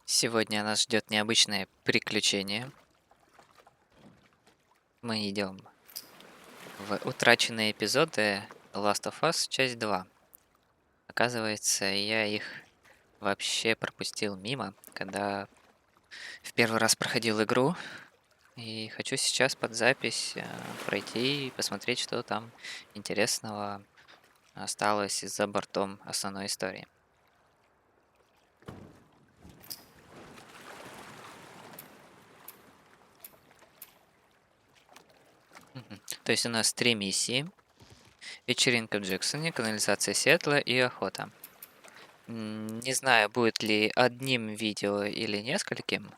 Сегодня нас ждет необычное приключение. Мы идем в утраченные эпизоды Last of Us, часть 2. Оказывается, я их вообще пропустил мимо, когда в первый раз проходил игру. И хочу сейчас под запись пройти и посмотреть, что там интересного осталось за бортом основной истории. То есть у нас 3 миссии. Вечеринка в Джексоне, канализация Сиэтла и охота. Не знаю, будет ли одним видео или нескольким.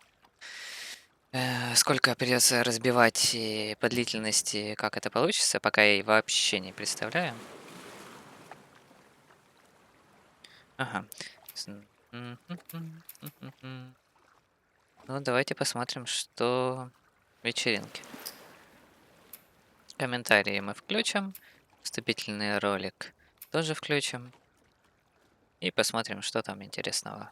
Сколько придется разбивать и по длительности, как это получится, пока я и вообще не представляю. Ага. С- мгм. Ну, давайте посмотрим, что в вечеринке. Комментарии мы включим, вступительный ролик тоже включим и посмотрим, что там интересного.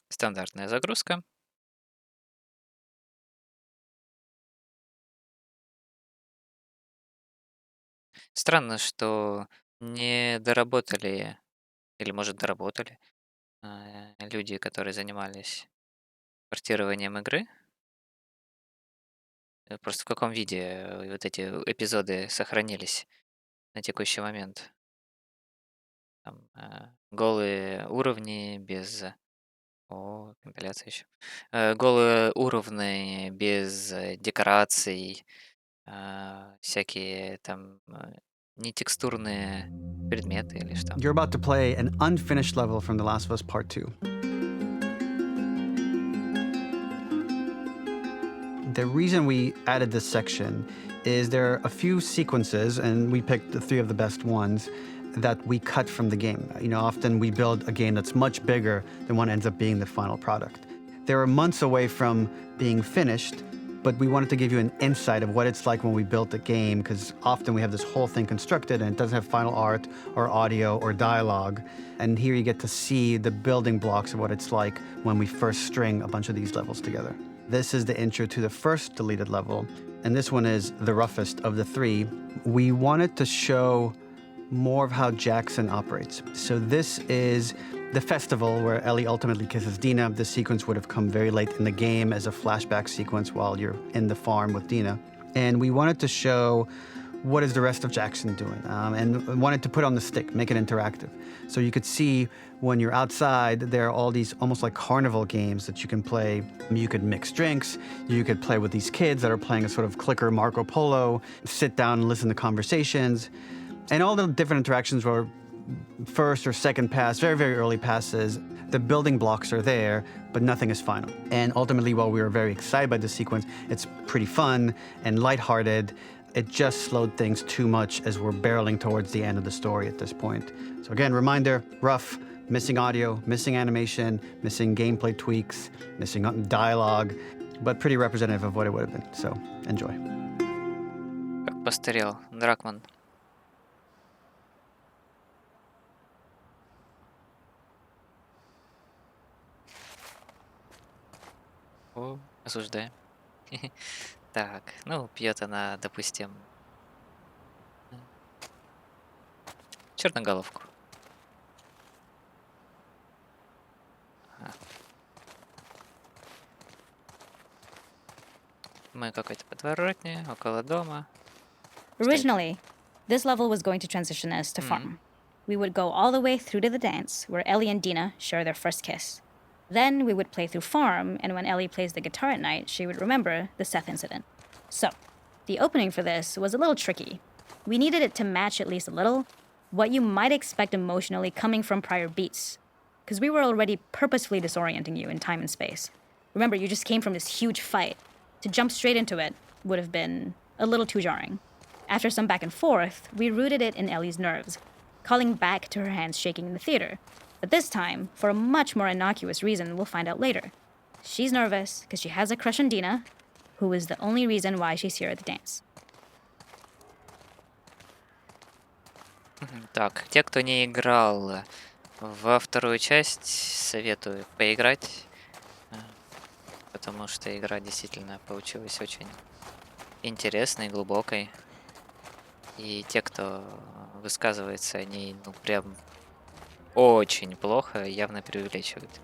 Стандартная загрузка. Странно, что не доработали, или может доработали, люди, которые занимались портированием игры. Просто в каком виде вот эти эпизоды сохранились на текущий момент. Там, голые уровни без... О, компиляция еще. Голые уровни без декораций, всякие там нетекстурные предметы или что. You're about to play an unfinished level from The Last of Us Part 2. The reason we added this section is there are a few sequences, and we picked the 3 of the best ones, that we cut from the game. You know, often we build a game that's much bigger than what ends up being the final product. They were months away from being finished, but we wanted to give you an insight of what it's like when we built a game, because often we have this whole thing constructed and it doesn't have final art or audio or dialogue. And here you get to see the building blocks of what it's like when we first string a bunch of these levels together. This is the intro to the first deleted level, and this one is the roughest of the 3. We wanted to show more of how Jackson operates. So this is the festival where Ellie ultimately kisses Dina. This sequence would have come very late in the game as a flashback sequence while you're in the farm with Dina. And we wanted to show what is the rest of Jackson doing, and wanted to put on the stick, make it interactive. So you could see when you're outside, there are all these almost like carnival games that you can play. You could mix drinks, you could play with these kids that are playing a sort of clicker Marco Polo, sit down and listen to conversations. And all the different interactions were first or second pass, very, very early passes. The building blocks are there, but nothing is final. And ultimately, while we were very excited by the sequence, it's pretty fun and lighthearted. It just slowed things too much as we're barreling towards the end of the story at this point. So again, reminder, rough, missing audio, missing animation, missing gameplay tweaks, missing dialogue, but pretty representative of what it would have been. So enjoy. Как постарел Дракман. О, осуждаем. Так, ну, пьет она, допустим, черноголовку. Ага. Мы какой-то подворотне, около дома. Originally, this level was going to transition us to farm. We would go all the way through to the dance, where Ellie and Dina share their first kiss. Then we would play through farm, and when Ellie plays the guitar at night, she would remember the Seth incident. So, the opening for this was a little tricky. We needed it to match at least a little what you might expect emotionally coming from prior beats, because we were already purposefully disorienting you in time and space. Remember, you just came from this huge fight. To jump straight into it would have been a little too jarring. After some back and forth, we rooted it in Ellie's nerves, calling back to her hands shaking in the theater. But this time, for a much more innocuous reason we'll find out later. She's nervous because she has a crush on Dina, who is the only reason why she's here at the dance. Так, те, кто не играл во вторую часть, советую поиграть, э, потому что игра действительно получилась очень интересной, глубокой. И те, кто высказывается о ней, ну, прям очень плохо, явно преувеличивают.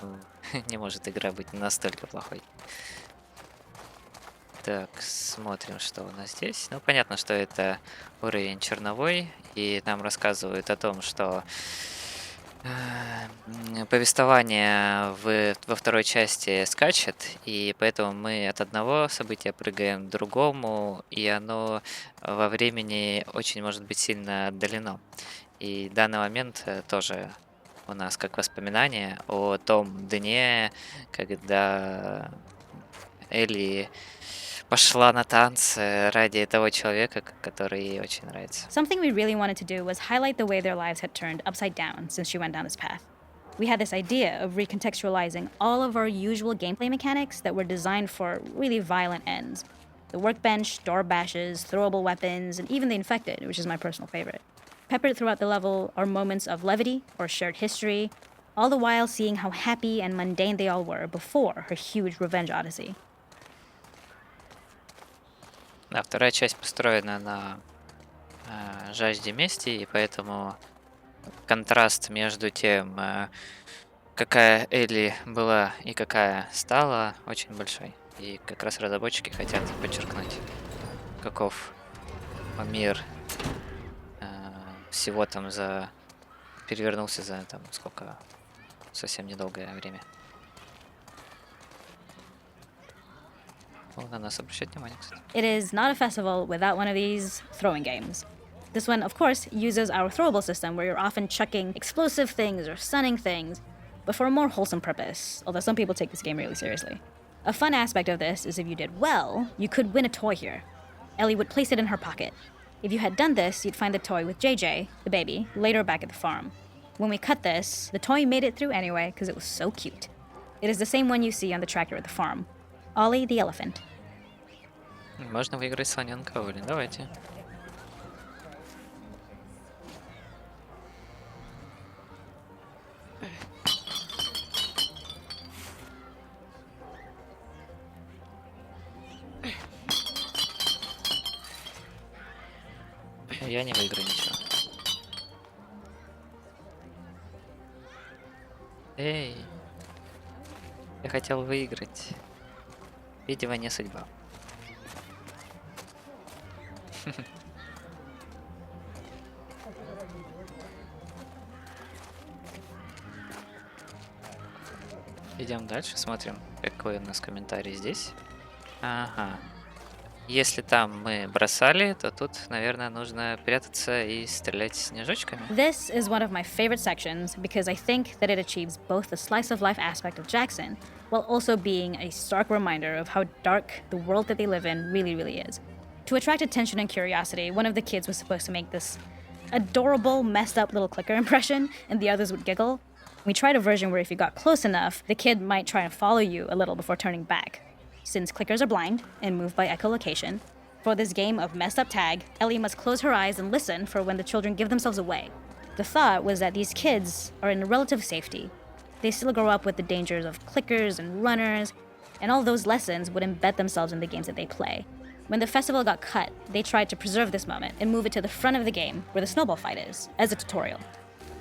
Ну, не может игра быть настолько плохой. Так, смотрим, что у нас здесь. Ну, понятно, что это уровень черновой, и нам рассказывают о том, что повествование во второй части скачет, и поэтому мы от одного события прыгаем к другому, и оно во времени очень может быть сильно отдалено. И данный момент тоже у нас как воспоминание о том дне, когда Элли пошла на танцы ради того человека, который ей очень нравится. Something we really wanted to do was highlight the way their lives had turned upside down since she went down this path. We had this idea of recontextualizing all of our usual gameplay mechanics that were designed for really violent ends. The workbench, door bashes, throwable weapons, and even the infected, which is my personal favorite. Peppered throughout the level are moments of levity or shared history, all the while seeing how happy and mundane they all were before her huge revenge odyssey. Да, вторая часть построена на жажде мести, и поэтому контраст между тем, какая Элли была и какая стала, очень большой. И как раз разработчики хотят подчеркнуть, каков мир всего там перевернулся за там сколько, совсем недолгое время. На нас обращать внимание, кстати. It is not a festival without one of these throwing games. This one, of course, uses our throwable system where you're often chucking explosive things or stunning things, but for a more wholesome purpose, although some people take this game really seriously. A fun aspect of this is if you did well, you could win a toy here. Ellie would place it in her pocket. If you had done this, you'd find the toy with JJ, the baby, later back at the farm. When we cut this, the toy made it through anyway because it was so cute. It is the same one you see on the tractor at the farm. Ollie the elephant. Можно выиграть слоненка Оли. Давайте. Я не выиграю ничего. Эй, я хотел выиграть. Видимо, не судьба. Идем дальше, смотрим, какой у нас комментарий здесь. Ага. Если там мы бросали, то тут, наверное, нужно прятаться и стрелять снежочками. This is one of my favorite sections because I think that it achieves both the slice of life aspect of Jackson while also being a stark reminder of how dark the world that they live in really is. To attract attention and curiosity, one of the kids was supposed to make this adorable, messed up little clicker impression, and the others would giggle. We tried a version where if you got close enough, the kid might try and follow you a little before turning back. Since clickers are blind and move by echolocation, for this game of messed up tag, Ellie must close her eyes and listen for when the children give themselves away. The thought was that these kids are in relative safety. They still grow up with the dangers of clickers and runners, and all those lessons would embed themselves in the games that they play. When the festival got cut, they tried to preserve this moment and move it to the front of the game where the snowball fight is, as a tutorial.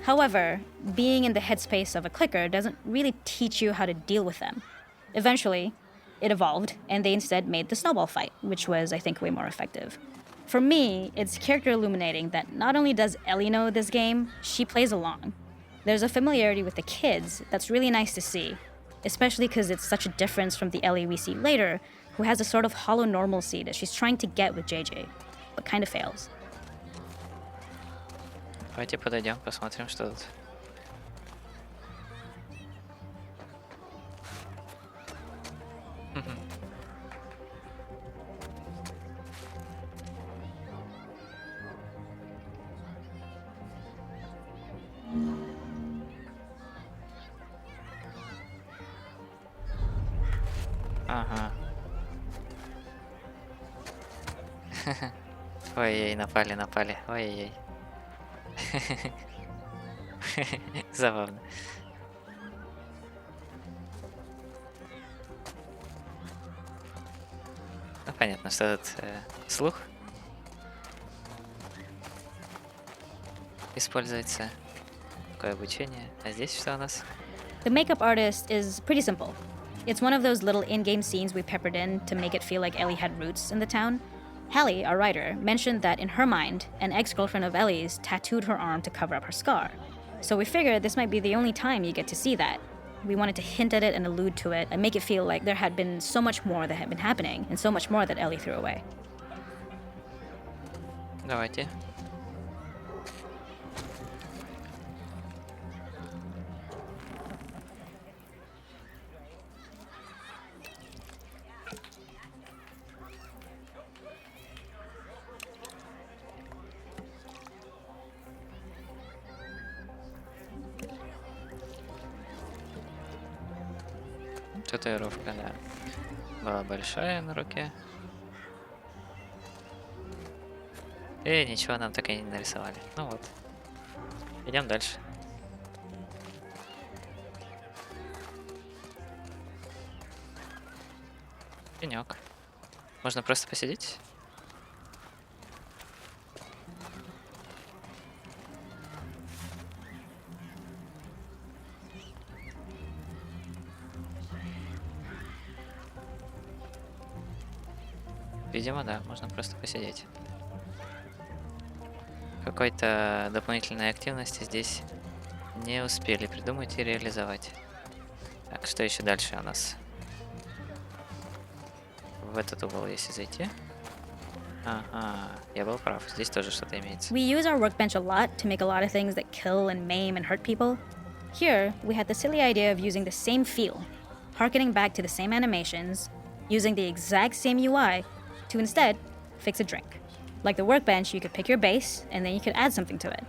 However, being in the headspace of a clicker doesn't really teach you how to deal with them. Eventually, it evolved, and they instead made the snowball fight, which was, I think, way more effective. For me, it's character illuminating that not only does Ellie know this game, she plays along. There's a familiarity with the kids that's really nice to see, especially because it's such a difference from the Ellie we see later, who has a sort of hollow normalcy that she's trying to get with JJ, but kind of fails. Давайте подойдем, посмотрим, что тут. Ага. Ой-ой, напали. Ой-ой-ой. Забавно. Ну, понятно, что тут слух используется. Такое обучение. А здесь что у нас? The makeup artist is pretty simple. It's one of those little in game scenes we peppered in to make it feel like Ellie had roots in the town. Hallie, our writer, mentioned that in her mind, an ex girlfriend of Ellie's tattooed her arm to cover up her scar. So we figured this might be the only time you get to see that. We wanted to hint at it and allude to it and make it feel like there had been so much more that had been happening and so much more that Ellie threw away. Давайте. Татуировка, да. Была большая на руке. И ничего нам так и не нарисовали. Ну вот. Идем дальше. Пенек. Можно просто посидеть? Видимо, да, можно просто посидеть. Какой-то дополнительной активности здесь не успели придумать и реализовать. Так, что еще дальше у нас? В этот угол, если зайти. Ага, я был прав. Здесь тоже что-то имеется. We use our workbench a lot to make a lot of things that kill and maim and hurt people. Here, we had the silly idea of using the same feel, harkening back to the same animations, using the exact same UI to instead fix a drink. Like the workbench, you could pick your base and then you could add something to it.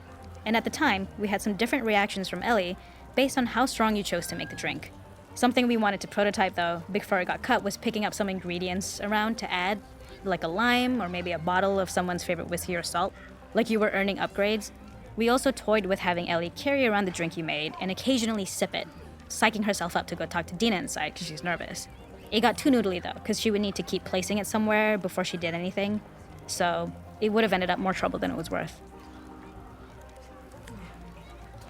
And at the time, we had some different reactions from Ellie based on how strong you chose to make the drink. Something we wanted to prototype though, before it got cut, was picking up some ingredients around to add, like a lime or maybe a bottle of someone's favorite whiskey or salt, like you were earning upgrades. We also toyed with having Ellie carry around the drink you made and occasionally sip it, psyching herself up to go talk to Dina inside because she's nervous. It got too noodly though, because she would need to keep placing it somewhere before she did anything, so it would have ended up more trouble than it was worth.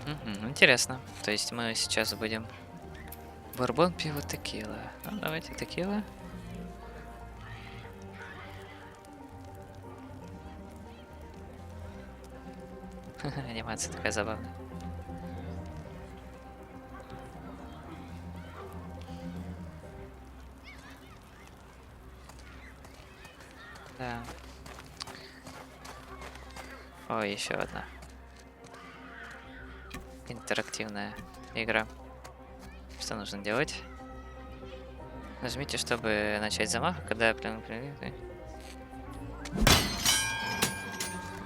Мгм, интересно. То есть мы сейчас будем бурбон, пиво, текила. Ну, давайте текила. Анимация такая забавная. Да. Ой, еще одна интерактивная игра. Что нужно делать? Нажмите, чтобы начать замах, когда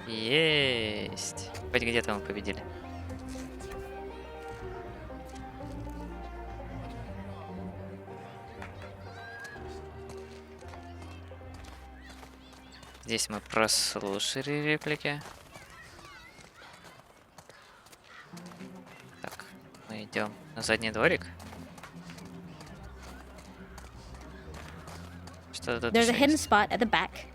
есть. Хоть где-то мы победили. Здесь мы прослушали реплики. Так, мы идем на задний дворик. Что тут There's a еще hidden есть? spot at the back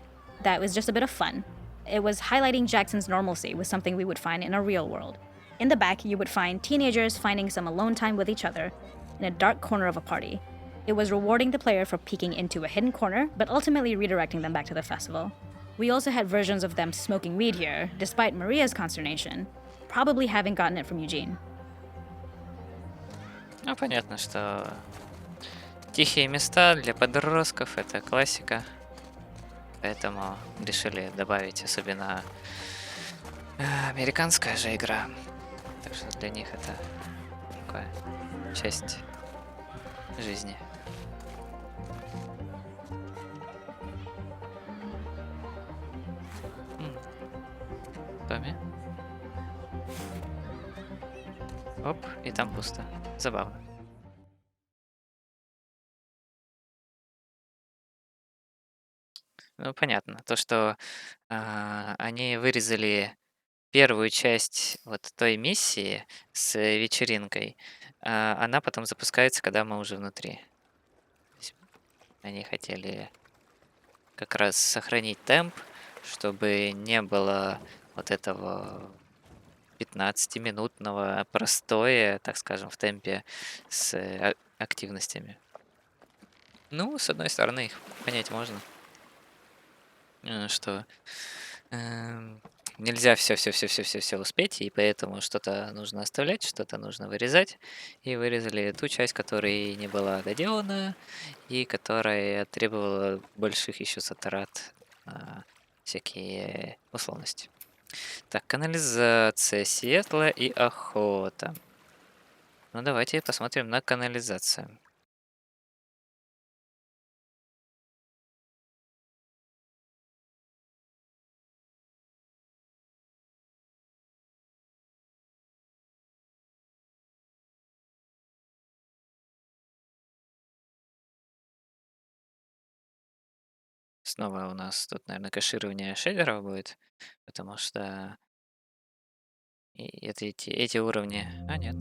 that was just a bit of fun. It was highlighting Jackson's normalcy with something we would find in a real world. In the back, you would find teenagers finding some alone time with each other in a dark corner of a party. It was rewarding the player for peeking into a hidden corner, but ultimately redirecting them back to the festival. We also had versions of them smoking weed here, despite Maria's consternation, probably having gotten it from Eugene. Ну, понятно, что тихие места для подростков — это классика. Поэтому решили добавить, особенно американская же игра. Так что для них это такая часть жизни. Томми. Оп, и там пусто. Забавно. Ну, понятно. То, что они вырезали первую часть вот той миссии с вечеринкой, она потом запускается, когда мы уже внутри. То есть они хотели как раз сохранить темп, чтобы не было вот этого 15-минутного простоя, так скажем, в темпе с активностями. Ну, с одной стороны, их понять можно, что эм, нельзя все успеть, и поэтому что-то нужно оставлять, что-то нужно вырезать. И вырезали ту часть, которая не была доделана, и которая требовала больших еще затрат на всякие условности. Так, канализация, светло и охота. Ну, давайте посмотрим на канализацию. Снова у нас тут, наверное, кэширование шейдеров будет, потому что эти уровни... А, нет.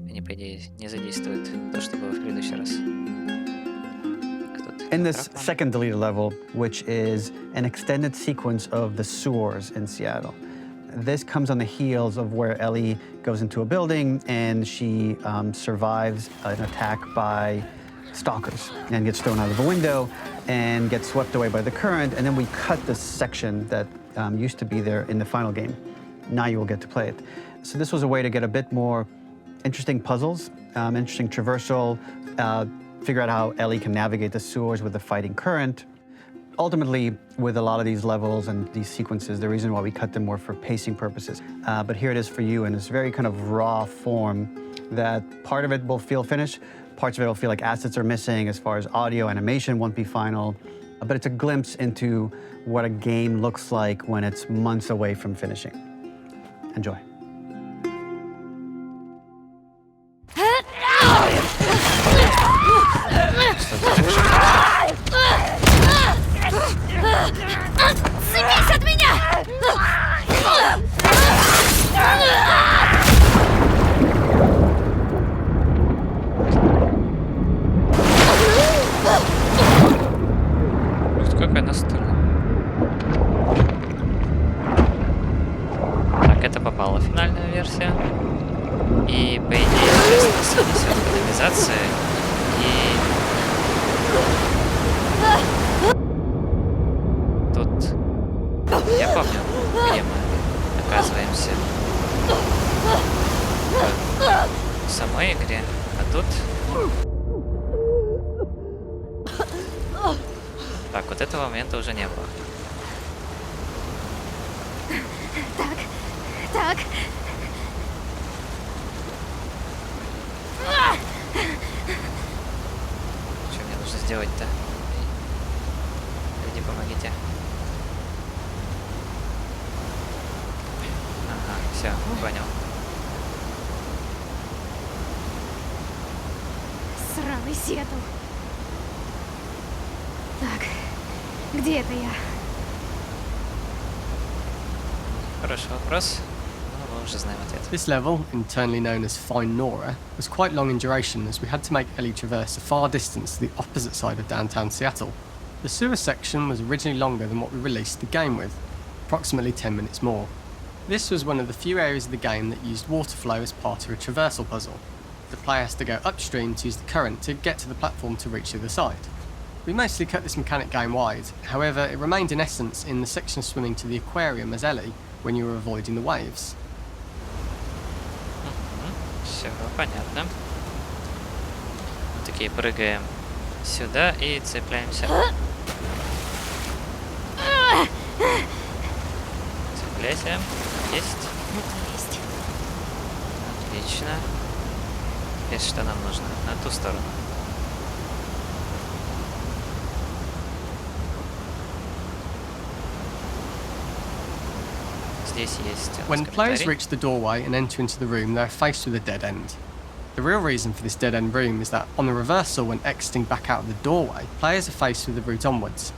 Они, по идее, не задействуют то, что было в предыдущий раз. Так, тут In this микрофон. second deleted level, which is an extended sequence of the sewers in Seattle, this comes on the heels of where Ellie goes into a building and she survives an attack by stalkers and gets thrown out of a window and gets swept away by the current. And then we cut this section that used to be there in the final game. Now you will get to play it. So this was a way to get a bit more interesting puzzles, interesting traversal, figure out how Ellie can navigate the sewers with the fighting current. Ultimately, with a lot of these levels and these sequences, the reason why we cut them were for pacing purposes. But here it is for you in this very kind of raw form that part of it will feel finished, parts of it will feel like assets are missing as far as audio, animation won't be final. But it's a glimpse into what a game looks like when it's months away from finishing. Enjoy. Отцепись от меня! Какая настырная. Так, это попала в финальную версию. И, по идее, сейчас нас несет канализация. И... Тут... Я помню, где мы оказываемся. В самой игре. А тут... Так, вот этого момента уже не было. Так. Что мне нужно сделать-то? Люди, помогите. Ага, все, понял. Сраный Сиэтл. Так, где это я? Хороший вопрос. Но мы уже знаем ответ. This level, internally known as Find Nora, was quite long in duration as we had to make Ellie traverse a far distance to the opposite side of downtown Seattle. The sewer section was originally longer than what we released the game with, approximately 10 minutes more. This was one of the few areas of the game that used water flow as part of a traversal puzzle. The player has to go upstream to use the current to get to the platform to reach the other side. We mostly cut this mechanic game-wide, however it remained in essence in the section swimming to the aquarium as Ellie when you were avoiding the waves. Все понятно. Мы такие прыгаем сюда и цепляемся. Цепляйся. Есть. Это есть. Отлично. Теперь что нам нужно? На ту сторону. Здесь есть у нас When players комментарий. reach the doorway and enter into the room, they're faced with a dead end. The real reason for this dead end room is that on the reversal, when exiting back out of the doorway, players are faced with the route onwards.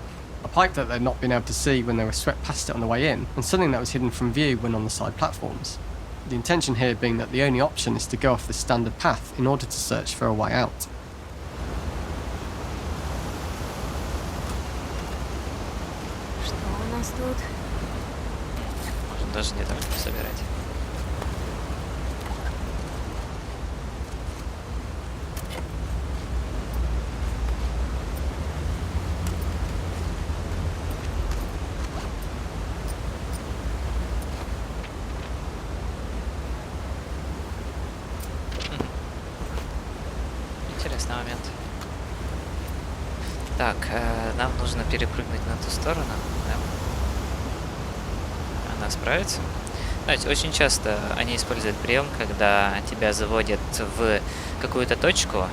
A pipe that they'd not been able to see when they were swept past it on the way in, and something that was hidden from view when on the side platforms. The intention here being that the only option is to go off the standard path in order to search for a way out. Что у нас тут? Можно даже не так собирать. Интересный момент. Так, нам нужно перепрыгнуть на ту сторону. Да? Она справится. Знаете, очень часто они используют прием, когда тебя заводят в какую-то точку,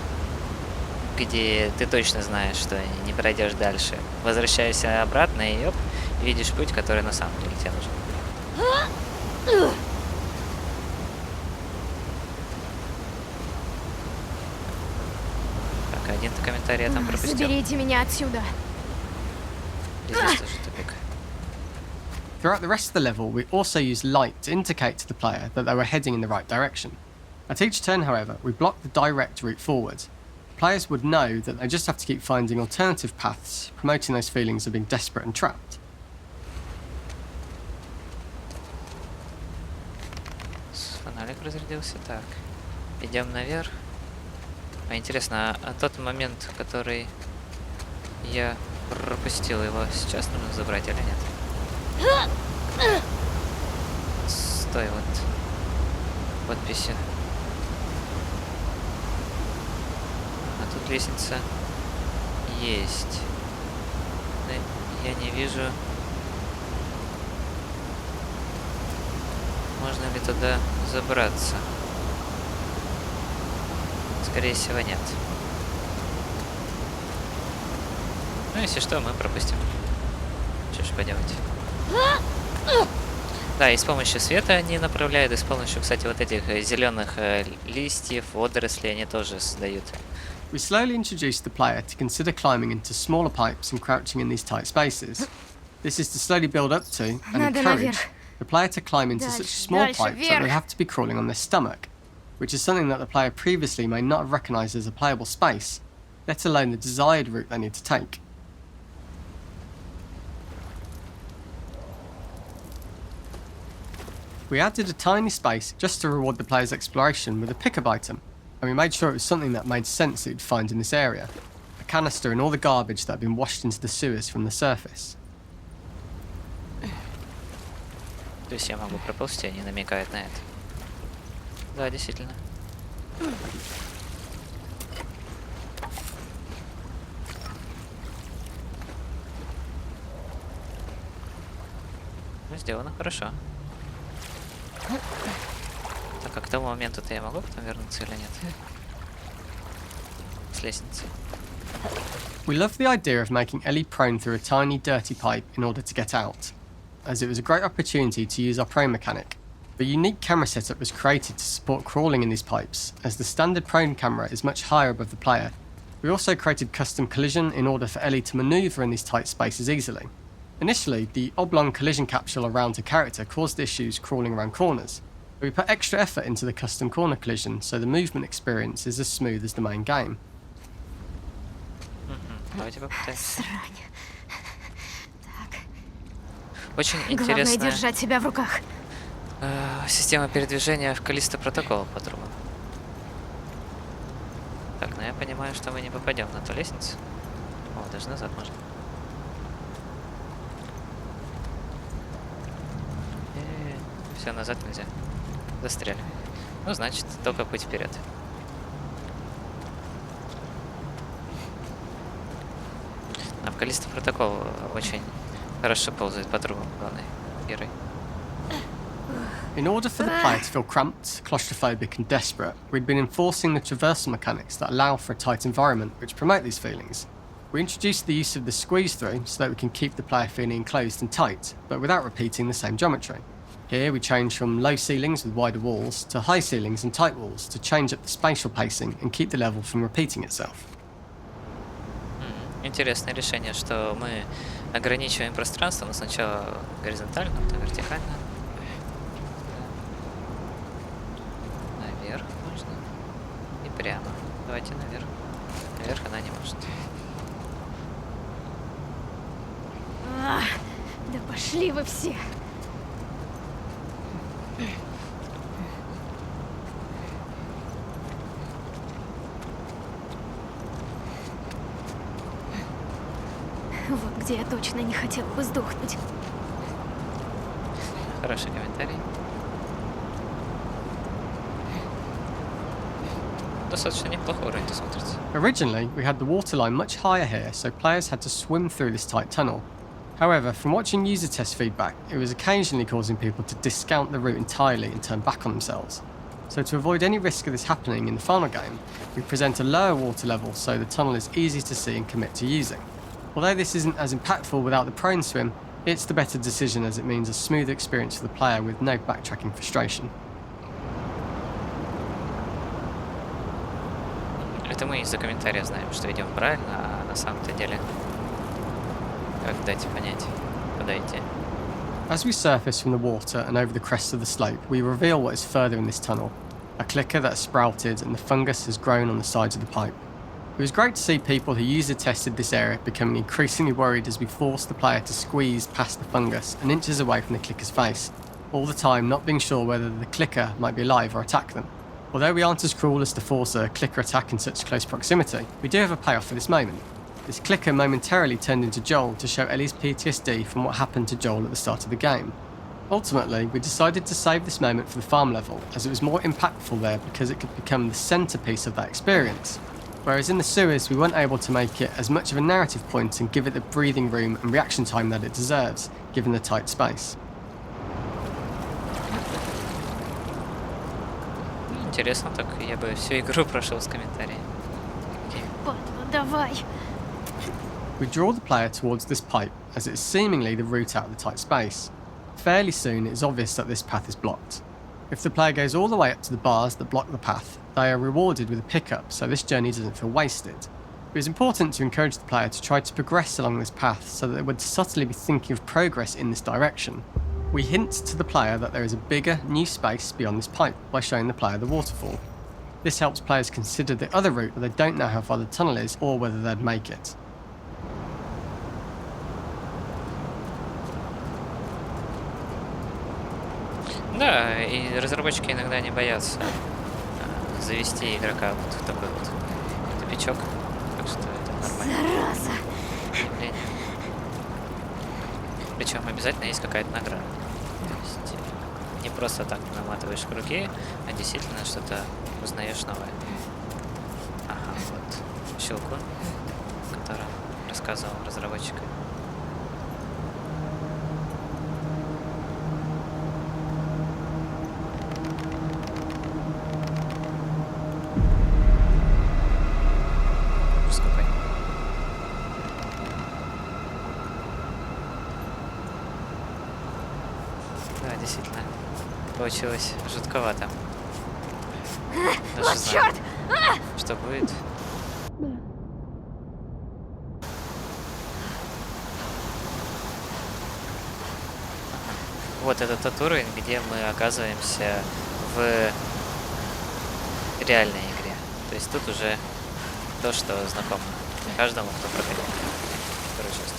где ты точно знаешь, что не пройдешь дальше. Возвращаешься обратно и оп, видишь путь, который на самом деле тебе нужен. Так, один комментарий я там пропустил. Заберите меня отсюда. И здесь тоже тупик. Throughout the rest of the level, we also use light to indicate to the player that they were heading in the right direction. At each turn, however, we block the direct route forward. Players would know that they just have to keep finding alternative paths, promoting those feelings of being desperate and trapped. Фонарик разрядился. Так, идем наверх. А интересно, а тот момент, который я пропустил, его сейчас нужно забрать или нет? Стой, вот подписи. А тут лестница есть. Но я не вижу, можно ли туда забраться. Скорее всего, нет. Ну, если что, мы пропустим. Что ж поделать. Да, и с помощью света они направляют, и с помощью, кстати, вот этих зеленых листьев, водорослей они тоже создают. We slowly introduce the player to consider climbing into smaller pipes and crouching in these tight spaces. This is to slowly build up to and Надо encourage наверх. the player to climb into such small Дальше, pipes that they вверх. have to be crawling on their stomach, which is something that the player previously may not have recognised as a playable space, let alone the desired route they need to take. We added a tiny space just to reward the player's exploration with a pickup item, and we made sure it was something that made sense that you'd find in this area. A canister and all the garbage that had been washed into the sewers from the surface. То есть я могу проползти, они намекают на это. Да, действительно. Ну, сделано хорошо. Так, а к тому моменту-то я могу потом вернуться или нет? С лестницы. We love the idea of making Ellie prone through a tiny dirty pipe in order to get out, as it was a great opportunity to use our prone mechanic. A unique camera setup was created to support crawling in these pipes, as the standard prone camera is much higher above the player. We also created custom collision in order for Ellie to manoeuvre in these tight spaces easily. Initially, the oblong collision capsule around her character caused issues crawling around corners, but we put extra effort into the custom corner collision so the movement experience is as smooth as the main game. Давайте попытаемся. Срань. Так, Очень главное интересная держать себя в руках. система передвижения в Callisto Protocol по-другому. Так, ну я понимаю, что мы не попадем на ту лестницу. О, даже назад можно. Все, назад нельзя. Застряли. Ну, значит, только путь вперед. А в Callisto Protocol очень хорошо ползает по трубам главный герой. In order for the player to feel cramped, claustrophobic and desperate, we'd been enforcing the traversal mechanics that allow for a tight environment which promote these feelings. We introduced the use of the squeeze through so that we can keep the player feeling enclosed and tight, but without repeating the same geometry. Here we change from low ceilings with wider walls to high ceilings and tight walls to change up the spatial pacing and keep the level from repeating itself. Интересное решение, что мы ограничиваем пространство, но сначала горизонтально, потом вертикально. Наверх можно. И прямо. Давайте наверх. Наверх она не может. А, да пошли вы все. Вот где я точно не хотела бы сдохнуть. Хороший комментарий. Достаточно неплохой уровень смотрится. Originally, we had the waterline much higher here, so players had to swim through this tight tunnel. However, from watching user test feedback, it was occasionally causing people to discount the route entirely and turn back on themselves. So to avoid any risk of this happening in the final game, we present a lower water level so the tunnel is easy to see and commit to using. Although this isn't as impactful without the prone swim, it's the better decision as it means a smoother experience for the player with no backtracking frustration. Это мы из-за комментариев знаем, что идем правильно, а на самом-то деле как дать понять, куда идти. As we surface from the water and over the crest of the slope, we reveal what is further in this tunnel. A clicker that sprouted and the fungus has grown on the sides of the pipe. It was great to see people who user tested this area becoming increasingly worried as we forced the player to squeeze past the fungus and inches away from the clicker's face, all the time not being sure whether the clicker might be alive or attack them. Although we aren't as cruel as to force a clicker attack in such close proximity, we do have a payoff for this moment. This clicker momentarily turned into Joel to show Ellie's PTSD from what happened to Joel at the start of the game. Ultimately, we decided to save this moment for the farm level, as it was more impactful there because it could become the centrepiece of that experience. Whereas in the sewers, we weren't able to make it as much of a narrative point and give it the breathing room and reaction time that it deserves, given the tight space. Интересно, так я бы всю игру прошел с комментариями. Падла, давай. We draw the player towards this pipe, as it is seemingly the route out of the tight space. Fairly soon, it is obvious that this path is blocked. If the player goes all the way up to the bars that block the path, they are rewarded with a pickup, so this journey doesn't feel wasted. It was important to encourage the player to try to progress along this path so that they would subtly be thinking of progress in this direction. We hint to the player that there is a bigger, new space beyond this pipe by showing the player the waterfall. This helps players consider the other route where they don't know how far the tunnel is or whether they'd make it. Да, и разработчики иногда не боятся завести игрока вот в такой вот тупичок, так что это нормально. Зараза. Явление. Причем обязательно есть какая-то награда. То есть не просто так наматываешь круги, а действительно что-то узнаешь новое. Ага, вот щелкун, о котором рассказывал разработчик. Скупай. Да, действительно, получилось жутковато. Даже О, знаю, черт! что будет. Вот это тот уровень, где мы оказываемся в реальной игре. То есть тут уже то, что знакомо каждому, кто проходил вторую часть.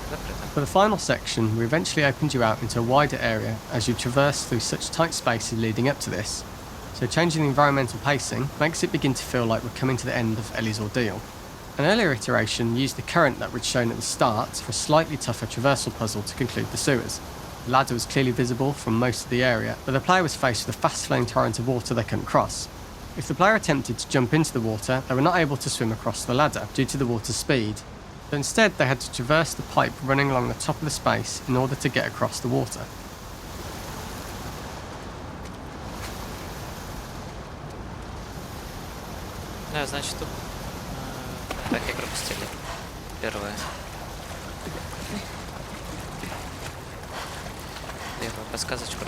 Закрыто. For the final section, we eventually opened you out into a wider area as you traverse through such tight spaces leading up to this. So changing the environmental pacing makes it begin to feel like we're coming to the end of Ellie's ordeal. An earlier iteration used the current that we'd shown at the start for a slightly tougher traversal puzzle to conclude the sewers. The ladder was clearly visible from most of the area, but the player was faced with a fast-flowing torrent of water they couldn't cross. If the player attempted to jump into the water, they were not able to swim across the ladder due to the water's speed. But instead, they had to traverse the pipe running along the top of the space in order to get across the water. Да, значит, тут так и пропустили первое. Первую рассказочку.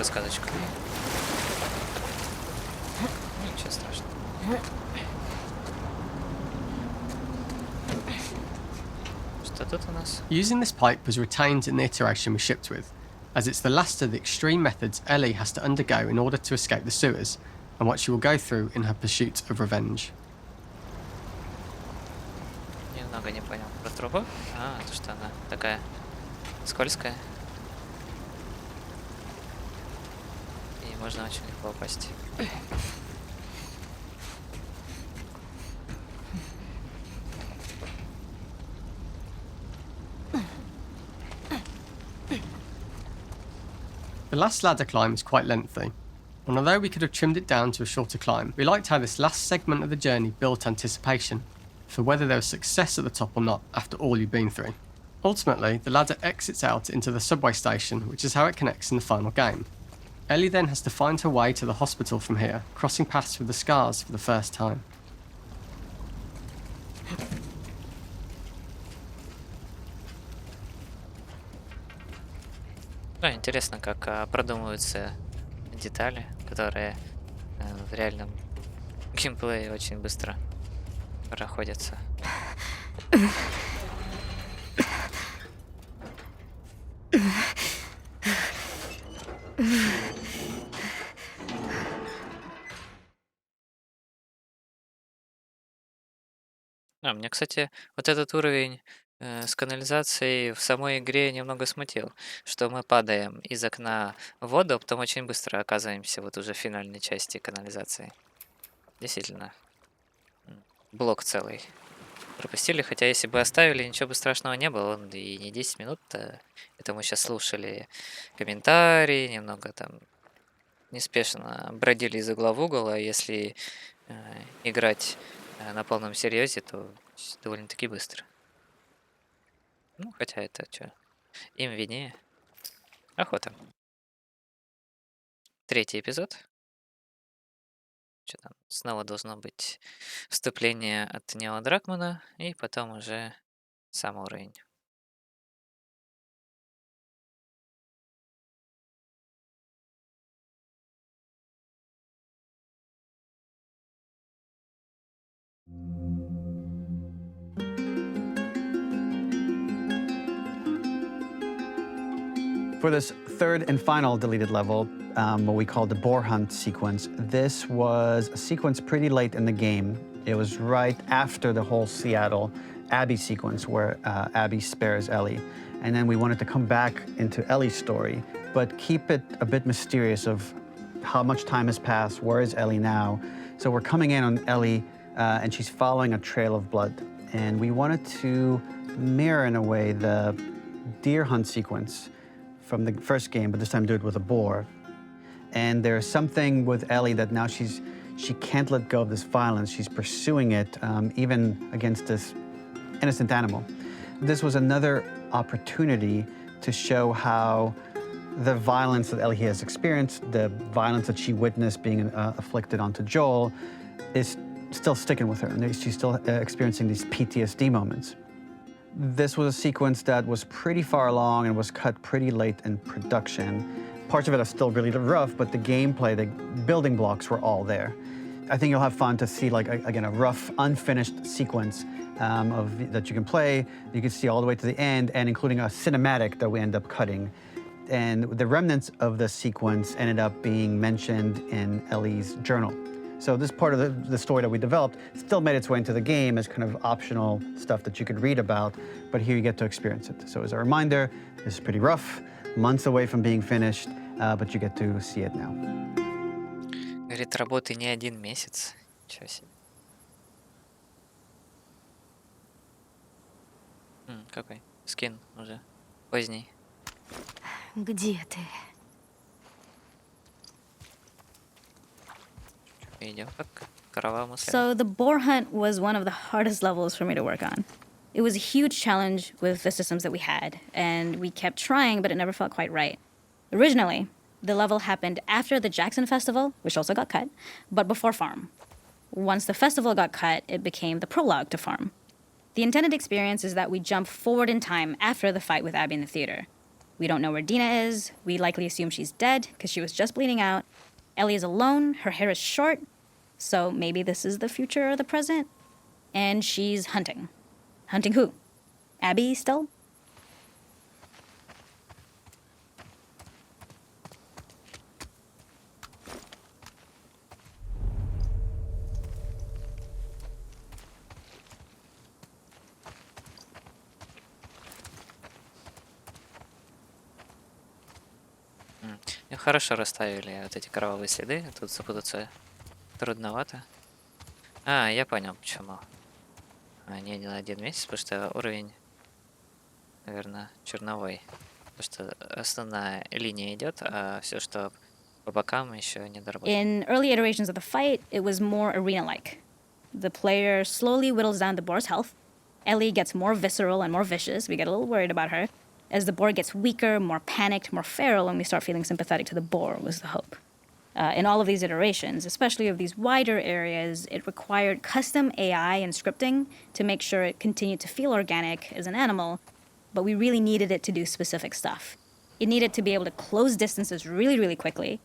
Ничего страшного. тут у нас? Using this pipe was retained in the iteration we shipped with, as it's the last of the extreme methods Ellie has to undergo in order to escape the sewers, and what she will go through in her pursuit of revenge. Немного не понял про трубу. А, то что она такая скользкая. И можно очень легко упасть. The last ladder climb is quite lengthy, and although we could have trimmed it down to a shorter climb, we liked how this last segment of the journey built anticipation for whether there was success at the top or not after all you've been through. Ultimately, the ladder exits out into the subway station, which is how it connects in the final game. Ellie then has to find her way to the hospital from here, crossing paths with the scars for the first time. Да, интересно, как продумываются детали, которые в реальном геймплее очень быстро проходятся. Мне, кстати, вот этот уровень с канализацией в самой игре немного смутил, что мы падаем из окна в воду, а потом очень быстро оказываемся вот уже в финальной части канализации. Действительно, блок целый пропустили, хотя если бы оставили, ничего бы страшного не было, он и не 10 минут, это мы сейчас слушали комментарии, немного там неспешно бродили из угла в угол, а если играть на полном серьезе, то довольно-таки быстро. Ну, хотя это что, им виднее. Охота. 3-й эпизод. Что там? Снова должно быть вступление от Нео Дракмана, и потом уже сам уровень. For this third and final deleted level, what we call the boar hunt sequence, this was a sequence pretty late in the game. It was right after the whole Seattle Abby sequence where Abby spares Ellie. And then we wanted to come back into Ellie's story, but keep it a bit mysterious of how much time has passed, where is Ellie now? So we're coming in on Ellie and she's following a trail of blood. And we wanted to mirror in a way the deer hunt sequence from the first game, but this time do it with a boar. And there's something with Ellie that now she can't let go of this violence. She's pursuing it, even against this innocent animal. This was another opportunity to show how the violence that Ellie has experienced, the violence that she witnessed being afflicted onto Joel, is still sticking with her, and she's still experiencing these PTSD moments. This was a sequence that was pretty far along and was cut pretty late in production. Parts of it are still really rough, but the gameplay, the building blocks were all there. I think you'll have fun to see, like, again, a rough, unfinished sequence that you can play. You can see all the way to the end, and including a cinematic that we end up cutting. And the remnants of the sequence ended up being mentioned in Ellie's journal. So this part of the story that we developed still made its way into the game as kind of optional stuff that you could read about, but here you get to experience it. So as a reminder, this is pretty rough, months away from being finished, but you get to see it now. Говорит, работы не 1 месяц. Ничего себе. Какой? Скин уже поздний. Где ты? Идем как кровавому следу. So the boar hunt was one of the hardest levels for me to work on. It was a huge challenge with the systems that we had, and we kept trying, but it never felt quite right. Originally, the level happened after the Jackson Festival, which also got cut, but before Farm. Once the festival got cut, it became the prologue to Farm. The intended experience is that we jump forward in time after the fight with Abby in the theater. We don't know where Dina is. We likely assume she's dead because she was just bleeding out. Ellie is alone. Her hair is short. So maybe this is the future or the present. And she's hunting. Hunting who? Abby still? Ну, хорошо расставили вот эти кровавые следы. Тут запутаться трудновато. А, я понял, почему. Они на 1 месяц, потому что уровень, наверное, черновой. Потому что основная линия идет, а все, что по бокам, еще не доработано. In early iterations of the fight, it was more arena-like. The player slowly whittles down the boar's health. Ellie gets more visceral and more vicious. We get a little worried about her. As the boar gets weaker, more panicked, more feral, and we start feeling sympathetic to the boar was the hope. In all of these iterations, especially of these wider areas, it required custom AI and scripting to make sure it continued to feel organic as an animal, but we really needed it to do specific stuff. It needed to be able to close distances really, really quickly.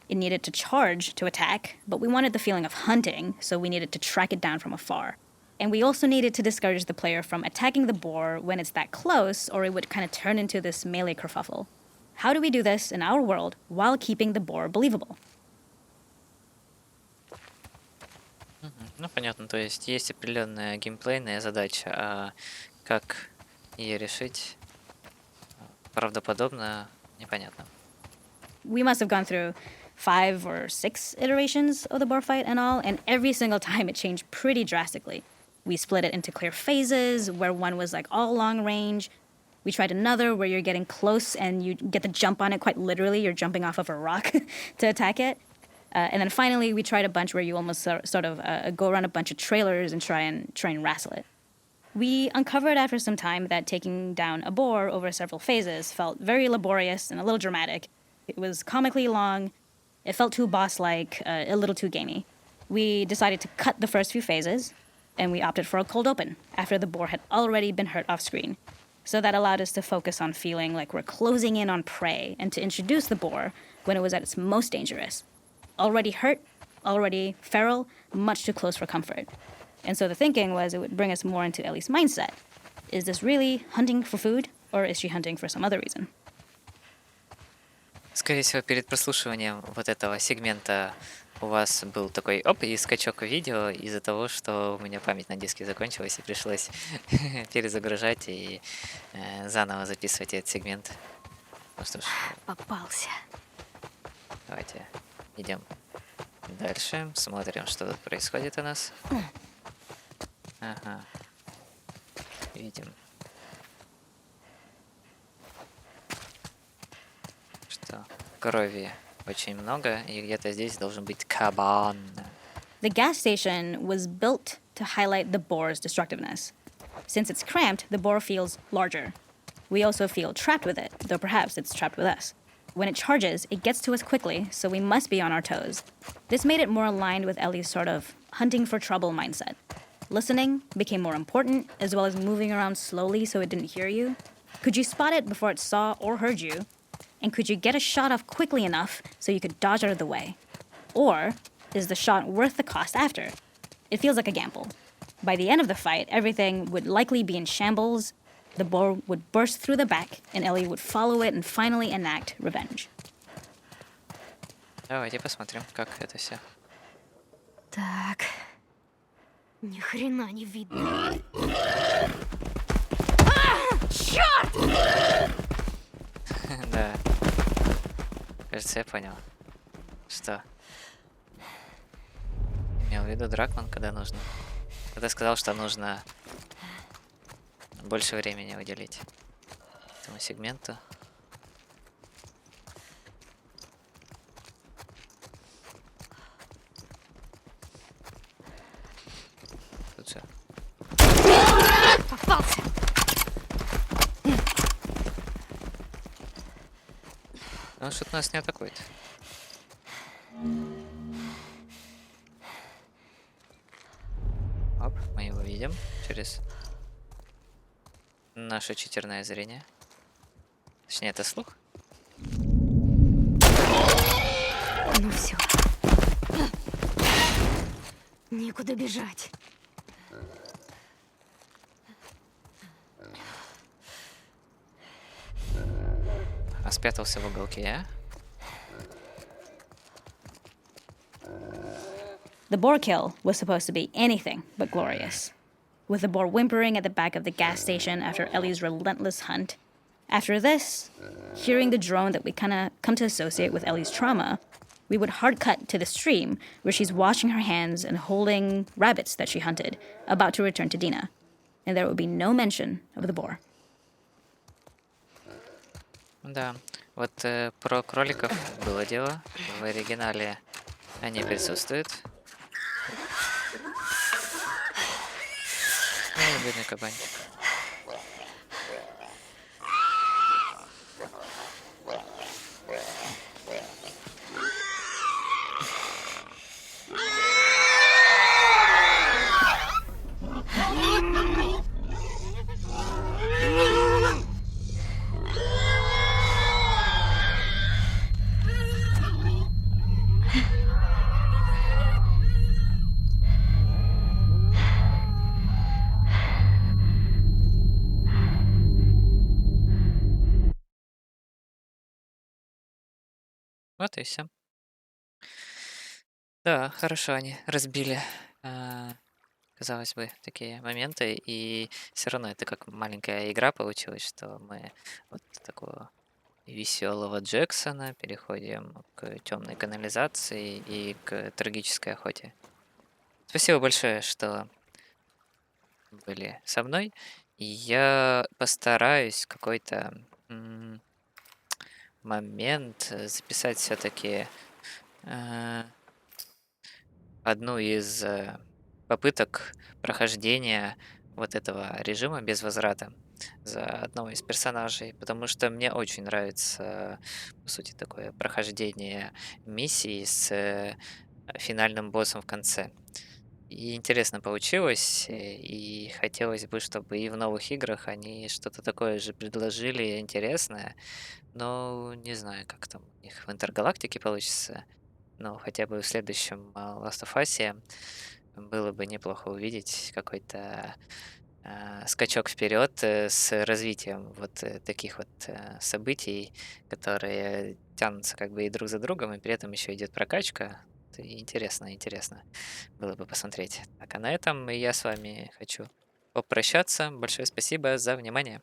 It needed to charge to attack, but we wanted the feeling of hunting, so we needed to track it down from afar. And we also needed to discourage the player from attacking the boar when it's that close, or it would kind of turn into this melee kerfuffle. How do we do this in our world while keeping the boar believable? Ну, понятно, то есть определенная геймплейная задача, а как ее решить правдоподобно, непонятно. We must have gone through 5 or 6 iterations of the boar fight and all, and every single time it changed pretty drastically. We split it into clear phases, where one was like all long range. We tried another where you're getting close and you get to jump on it quite literally. You're jumping off of a rock to attack it. And then finally, we tried a bunch where you almost sort of go around a bunch of trailers and try and wrestle it. We uncovered after some time that taking down a boar over several phases felt very laborious and a little dramatic. It was comically long. It felt too boss-like, a little too gamey. We decided to cut the first few phases, and we opted for a cold open after the boar had already been hurt off screen. So that allowed us to focus on feeling like we're closing in on prey and to introduce the boar when it was at its most dangerous. Already hurt, already feral, much too close for comfort. And so the thinking was it would bring us more into Ellie's mindset. Is this really hunting for food, or is she hunting for some other reason? Скорее всего, перед прослушиванием вот этого сегмента у вас был такой оп, и скачок видео из-за того, что у меня память на диске закончилась, и пришлось перезагружать и заново записывать этот сегмент. Ну что ж, Попался. давайте идем дальше, смотрим, что тут происходит у нас. Ага. Видим, что крови очень много, и где-то здесь должен быть кабан. The gas station was built to highlight the boar's destructiveness. Since it's cramped, the boar feels larger. We also feel trapped with it, though perhaps it's trapped with us. When it charges, it gets to us quickly, so we must be on our toes. This made it more aligned with Ellie's sort of hunting for trouble mindset. Listening became more important, as well as moving around slowly so it didn't hear you. Could you spot it before it saw or heard you? And could you get a shot off quickly enough so you could dodge out of the way? Or is the shot worth the cost after? It feels like a gamble. By the end of the fight, everything would likely be in shambles. The boar would burst through the back, and Ellie would follow it and finally enact revenge. Давайте посмотрим, как это все. Так. Ни хрена не видно. Черт! Да. Кажется, я понял. Что? Имел в виду Дракман, когда нужно. Когда сказал, что нужно больше времени уделить этому сегменту. Тут же. Попался! Он что-то нас не атакует. Оп, мы его видим через наше читерное зрение. Точнее, это слух. Ну все. Некуда бежать. А спрятался в уголке. The boar kill was supposed to be anything but glorious. With the boar whimpering at the back of the gas station after Ellie's relentless hunt. After this, hearing the drone that we kind of come to associate with Ellie's trauma, we would hard cut to the stream where she's washing her hands and holding rabbits that she hunted, about to return to Dina. And there would be no mention of the boar. Да, вот про кроликов было дело. В оригинале они присутствуют. Ой, бедный кабанчик. Вот и все. Да, хорошо они разбили, а, казалось бы, такие моменты, и все равно это как маленькая игра получилась, что мы вот такого веселого Джексона переходим к темной канализации и к трагической охоте. Спасибо большое, что были со мной. И я постараюсь какой-то момент записать все-таки одну из попыток прохождения вот этого режима без возврата за одного из персонажей, потому что мне очень нравится, по сути, такое прохождение миссии с финальным боссом в конце. И интересно получилось, и хотелось бы, чтобы и в новых играх они что-то такое же предложили интересное, но не знаю, как там у них в Интергалактике получится. Но хотя бы в следующем Last of Us было бы неплохо увидеть какой-то скачок вперед с развитием вот таких вот событий, которые тянутся как бы и друг за другом, и при этом еще идет прокачка. Это интересно, интересно было бы посмотреть. Так, а на этом я с вами хочу попрощаться. Большое спасибо за внимание.